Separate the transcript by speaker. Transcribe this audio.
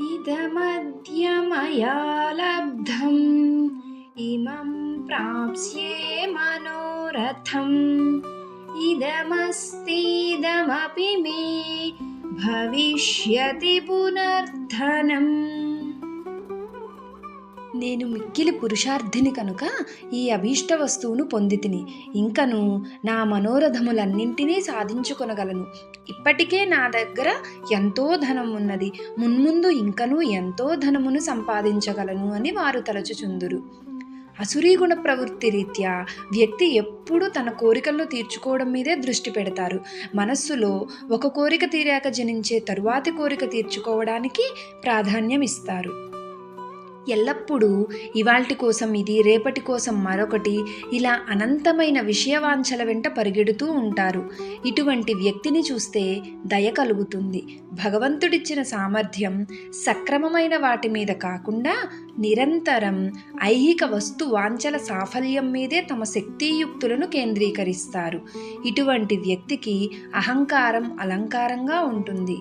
Speaker 1: ఇదమద్య మయా లబ్ధం ఇమం ప్రాప్స్యే మనోరథం ఇదమస్తిదమపి మే భవిష్యతి పునర్ధనం. నేను మిక్కిలి పురుషార్థిని కనుక ఈ అభీష్ట వస్తువును పొందితిని. ఇంకను నా మనోరథములన్నింటినీ సాధించుకొనగలను. ఇప్పటికే నా దగ్గర ఎంతో ధనం ఉన్నది, మున్ముందు ఇంకనూ ఎంతో ధనమును సంపాదించగలను అని వారు తలచుచుందురు. అసురీగుణ ప్రవృత్తి రీత్యా వ్యక్తి ఎప్పుడూ తన కోరికలను తీర్చుకోవడం మీదే దృష్టి పెడతారు. మనస్సులో ఒక కోరిక తీరాక జనించే తరువాతి కోరిక తీర్చుకోవడానికి ప్రాధాన్యం ఇస్తారు. ఎల్లప్పుడూ ఇవాల్టి కోసం ఇది, రేపటి కోసం మరొకటి, ఇలా అనంతమైన విషయవాంఛల వెంట పరిగెడుతూ ఉంటారు. ఇటువంటి వ్యక్తిని చూస్తే దయ కలుగుతుంది. భగవంతుడిచ్చిన సామర్థ్యం సక్రమమైన వాటి మీద కాకుండా నిరంతరం ఐహిక వస్తు వాంఛల సాఫల్యం మీదే తమ శక్తియుక్తులను కేంద్రీకరిస్తారు. ఇటువంటి వ్యక్తికి అహంకారం అలంకారంగా ఉంటుంది.